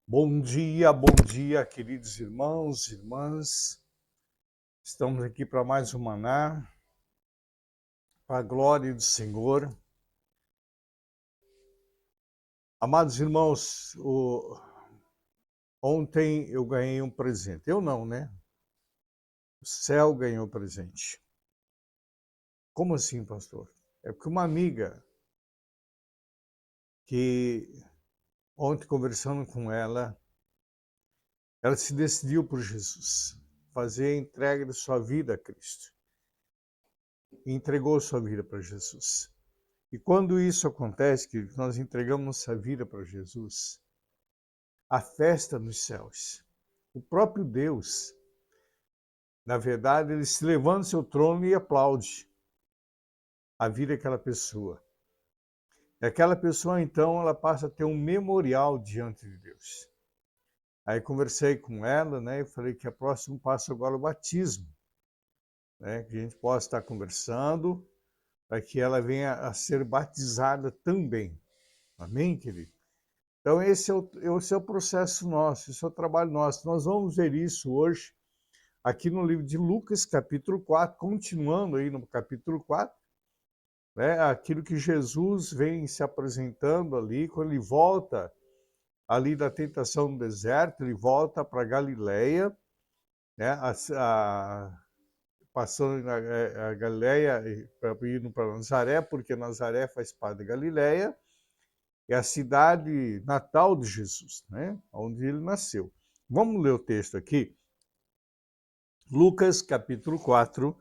Bom dia, queridos irmãos e irmãs. Estamos aqui para mais um Maná, para a glória do Senhor. Amados irmãos, ontem eu ganhei um presente. Eu não, né? O céu ganhou presente. Como assim, pastor? É porque uma amiga que ontem conversando com ela se decidiu por Jesus, fazer a entrega de sua vida a Cristo. E entregou sua vida para Jesus. E quando isso acontece, que nós entregamos nossa vida para Jesus, a festa nos céus, o próprio Deus, na verdade, ele se levanta do seu trono e aplaude a vida daquela pessoa. E aquela pessoa, então, ela passa a ter um memorial diante de Deus. Aí conversei com ela, né, e falei que o próximo passo agora é o batismo, né, que a gente possa estar conversando para que ela venha a ser batizada também. Amém, querido? Então, esse é o processo nosso, esse é o trabalho nosso. Nós vamos ver isso hoje, aqui no livro de Lucas, capítulo 4, continuando aí no capítulo 4, né, aquilo que Jesus vem se apresentando ali, quando ele volta ali da tentação no deserto, ele volta para Galileia, né, passando a Galileia, indo para Nazaré, porque Nazaré faz parte da Galileia, é a cidade natal de Jesus, né? Onde ele nasceu. Vamos ler o texto aqui. Lucas, capítulo 4,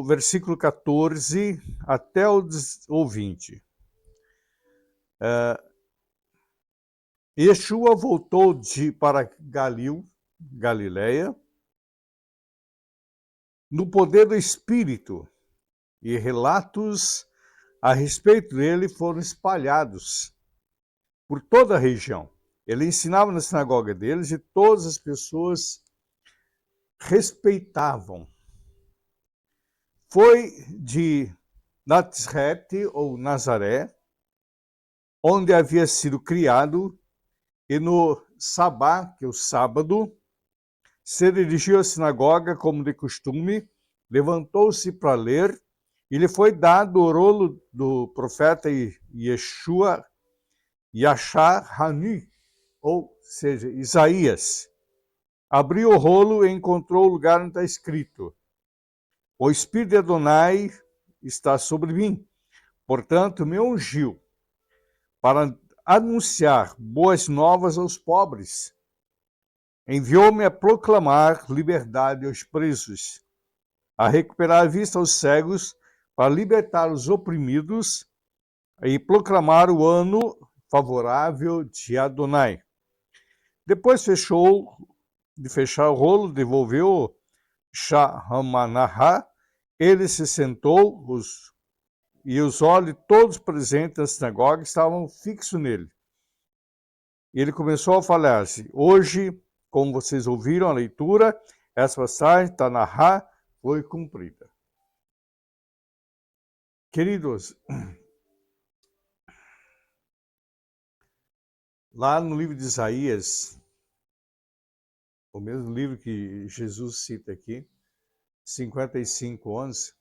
versículo 14 até o 20. Yeshua voltou para Galileia, no poder do Espírito, e relatos a respeito dele foram espalhados por toda a região. Ele ensinava na sinagoga deles e todas as pessoas respeitavam. Foi de Nazaré, ou Nazaré, onde havia sido criado, e no sabá, que é o sábado, se dirigiu à sinagoga como de costume, levantou-se para ler, e lhe foi dado o rolo do profeta Yeshua, Yashar Hani, ou seja, Isaías. Abriu o rolo e encontrou o lugar onde está escrito: O Espírito de Adonai está sobre mim, portanto me ungiu para anunciar boas novas aos pobres. Enviou-me a proclamar liberdade aos presos, a recuperar a vista aos cegos, para libertar os oprimidos e proclamar o ano favorável de Adonai. Depois de fechar o rolo, devolveu Shahamanahá. Ele se sentou, e os olhos de todos presentes na sinagoga estavam fixos nele. E ele começou a falar-se: hoje, como vocês ouviram a leitura, essa passagem, Tanahá, foi cumprida. Queridos, lá no livro de Isaías, o mesmo livro que Jesus cita aqui, 55:11,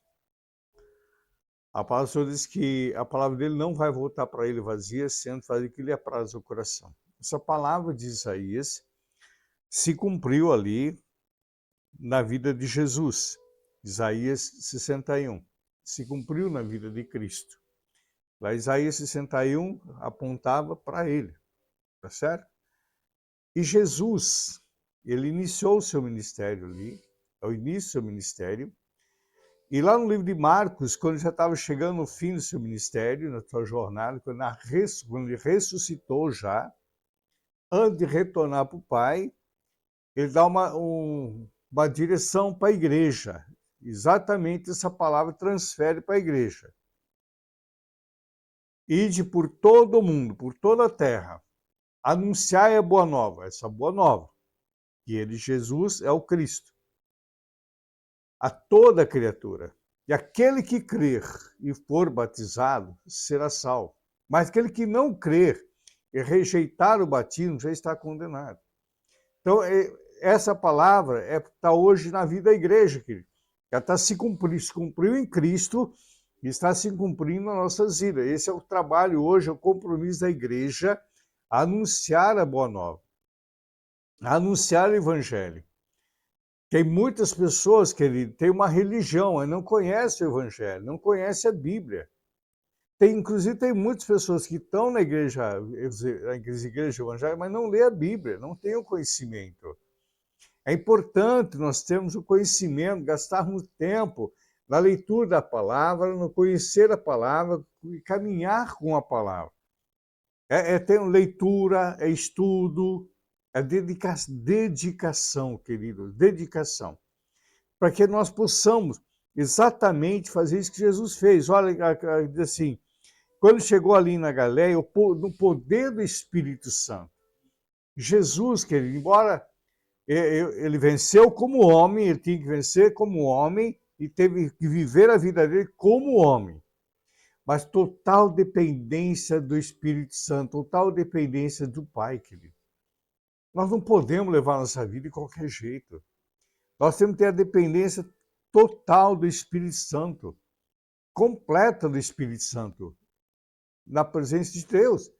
a palavra diz que a palavra dele não vai voltar para ele vazia, sendo fazer o que lhe apraz ao coração. Essa palavra de Isaías se cumpriu ali na vida de Jesus. Isaías 61. Se cumpriu na vida de Cristo. Lá Isaías 61 apontava para ele, tá certo? E Jesus, ele iniciou o seu ministério ali, ao início do seu ministério, e lá no livro de Marcos, quando ele já estava chegando no fim do seu ministério, na sua jornada, quando ele ressuscitou já, antes de retornar para o Pai, ele dá uma direção para a igreja. Exatamente essa palavra transfere para a igreja. Ide por todo o mundo, por toda a terra, anunciai a boa nova, essa boa nova, que ele, Jesus, é o Cristo, a toda criatura. E aquele que crer e for batizado será salvo. Mas aquele que não crer, rejeitar o batismo já está condenado. Então, essa palavra está hoje na vida da igreja, querido. Ela está se cumpriu em Cristo e está se cumprindo nas nossas vidas. Esse é o trabalho hoje, é o compromisso da igreja, anunciar a boa nova, anunciar o evangelho. Tem muitas pessoas, querido, têm uma religião, mas não conhecem o evangelho, não conhecem a Bíblia. Inclusive, tem muitas pessoas que estão na igreja evangélica, mas não lê a Bíblia, não têm o conhecimento. É importante nós termos o conhecimento, gastarmos tempo na leitura da palavra, no conhecer a palavra e caminhar com a palavra. Ter leitura, é estudo, é dedicação, queridos, dedicação. Para que nós possamos exatamente fazer isso que Jesus fez. Olha, assim, quando chegou ali na Galileia, no poder do Espírito Santo, Jesus, querido, embora ele venceu como homem, ele tinha que vencer como homem e teve que viver a vida dele como homem. Mas total dependência do Espírito Santo, total dependência do Pai, querido. Nós não podemos levar a nossa vida de qualquer jeito. Nós temos que ter a dependência total do Espírito Santo, completa do Espírito Santo, na presença de Deus.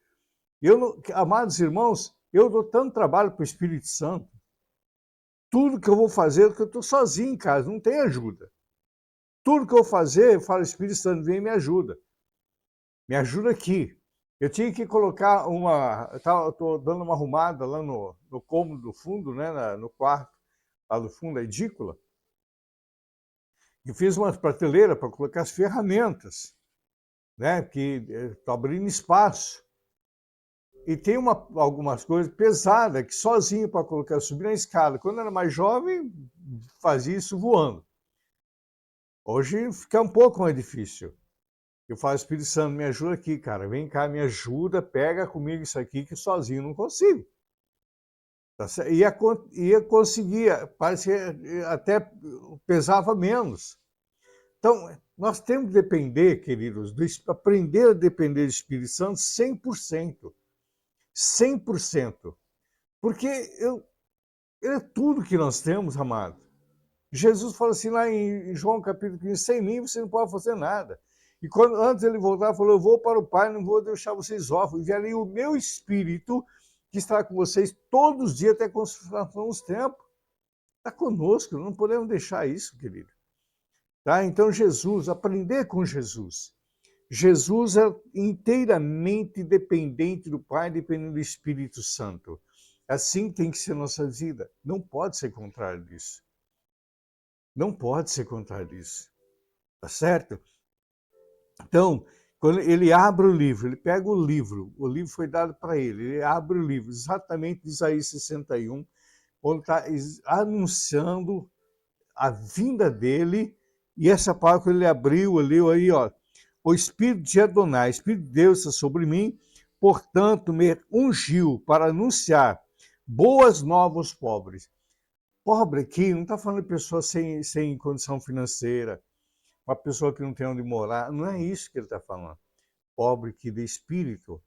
Amados irmãos, eu dou tanto trabalho para o Espírito Santo. Tudo que eu vou fazer, porque eu estou sozinho em casa, não tem ajuda. Tudo que eu vou fazer, eu falo, Espírito Santo, vem e me ajuda. Me ajuda aqui. Eu tinha que colocar estou dando uma arrumada lá no cômodo do fundo, né, no quarto, lá do fundo, a edícula. E fiz uma prateleira para colocar as ferramentas, né, que estou abrindo espaço. E tem algumas coisas pesadas que sozinho para colocar, subir na escada. Quando eu era mais jovem, fazia isso voando. Hoje fica um pouco mais difícil. Eu falo, Espírito Santo, me ajuda aqui, cara. Vem cá, me ajuda, pega comigo isso aqui, que sozinho não consigo. Ia conseguir, parecia, até pesava menos. Então, nós temos que depender, queridos, aprender a depender do Espírito Santo 100%. 100%. Porque ele é tudo que nós temos, amado. Jesus fala assim lá em João capítulo 15, sem mim você não pode fazer nada. E antes ele voltar, falou, eu vou para o Pai, não vou deixar vocês órfãos. Enviarei o meu Espírito, que estará com vocês todos os dias até a consumação dos tempos. Está conosco, não podemos deixar isso, querido. Tá? Então Jesus, aprender com Jesus. Jesus é inteiramente dependente do Pai, dependente do Espírito Santo. Assim tem que ser nossa vida. Não pode ser contrário disso. Não pode ser contrário disso. Tá certo? Então, quando ele abre o livro, ele pega o livro foi dado para ele abre o livro, exatamente Isaías 61, onde está anunciando a vinda dele, e essa palavra que ele abriu, leu aí, ó, o Espírito de Adonai, Espírito de Deus está sobre mim, portanto me ungiu para anunciar boas novas aos pobres. Pobre aqui não está falando de pessoa sem condição financeira, uma pessoa que não tem onde morar, não é isso que ele está falando. Pobre que de espírito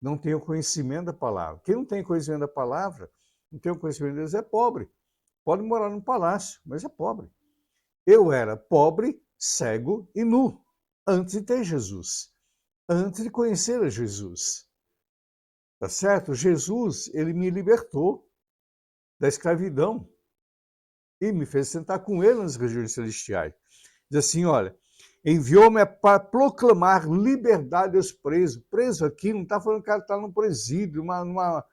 não tem o conhecimento da palavra. Quem não tem conhecimento da palavra, não tem o conhecimento de Deus, é pobre. Pode morar num palácio, mas é pobre. Eu era pobre, cego e nu, antes de ter Jesus, antes de conhecer a Jesus. Tá certo? Jesus, ele me libertou da escravidão e me fez sentar com ele nas regiões celestiais. Diz assim, olha, enviou-me para proclamar liberdade aos presos. Preso aqui não está falando que o cara está num presídio, numa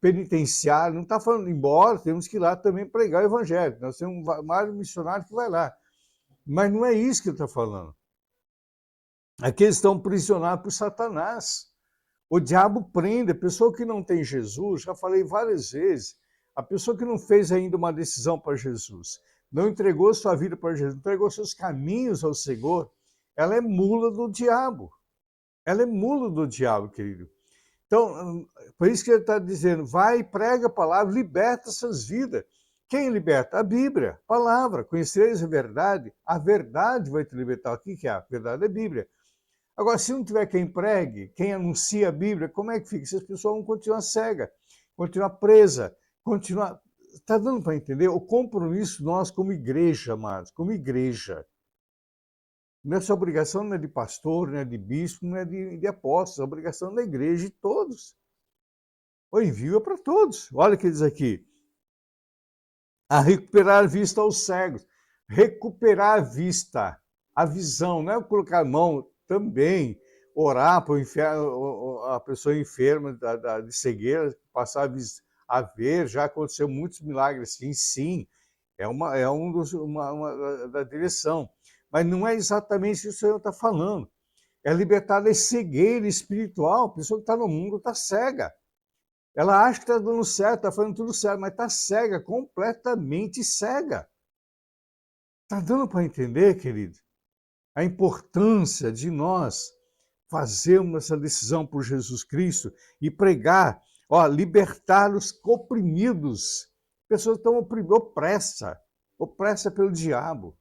penitenciária, não está falando, embora temos que ir lá também pregar o evangelho. Nós temos vários missionários que vai lá. Mas não é isso que ele está falando. Aqui eles estão prisionados por Satanás. O diabo prende. A pessoa que não tem Jesus, já falei várias vezes, a pessoa que não fez ainda uma decisão para Jesus, não entregou sua vida para Jesus, não entregou seus caminhos ao Senhor, ela é mula do diabo. Ela é mula do diabo, querido. Então, por isso que ele está dizendo, vai e prega a palavra, liberta essas vidas. Quem liberta? A Bíblia, a palavra. Conhecereis a verdade vai te libertar. O que é? A verdade é a Bíblia. Agora, se não tiver quem pregue, quem anuncia a Bíblia, como é que fica? Se as pessoas vão continuar cega, continuar presa, continuar... Está dando para entender? O compromisso nós como igreja, amados, como igreja. Nossa obrigação não é de pastor, não é de bispo, não é de apóstolos, a obrigação da igreja de todos. O envio é para todos. Olha o que diz aqui. A recuperar a vista aos cegos. Recuperar a vista, a visão, não é colocar a mão também, orar para a pessoa enferma de cegueira passar a ver, já aconteceu muitos milagres, sim, uma da direção. Mas não é exatamente isso que o Senhor está falando. É libertar da cegueira espiritual. A pessoa que está no mundo está cega. Ela acha que está dando certo, está fazendo tudo certo, mas está cega, completamente cega. Está dando para entender, querido? A importância de nós fazermos essa decisão por Jesus Cristo e pregar, libertar os oprimidos. Pessoas estão opressa pelo diabo.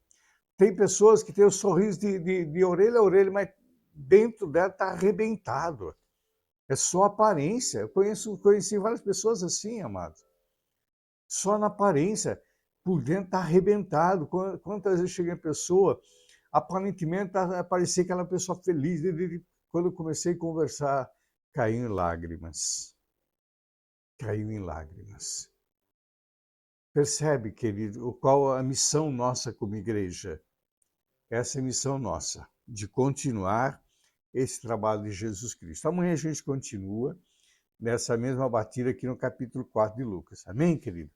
Tem pessoas que têm o sorriso de orelha a orelha, mas dentro dela está arrebentado. É só aparência. Eu conheci várias pessoas assim, amados. Só na aparência, por dentro está arrebentado. Quantas vezes chega a pessoa, aparentemente parecia aquela pessoa feliz. Quando eu comecei a conversar, caiu em lágrimas. Caiu em lágrimas. Percebe, querido, qual a missão nossa como igreja? Essa é a missão nossa, de continuar esse trabalho de Jesus Cristo. Amanhã a gente continua nessa mesma batida aqui no capítulo 4 de Lucas. Amém, querido?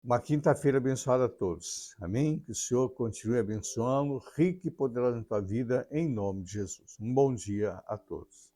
Uma quinta-feira abençoada a todos. Amém? Que o Senhor continue abençoando, rico e poderoso na tua vida, em nome de Jesus. Um bom dia a todos.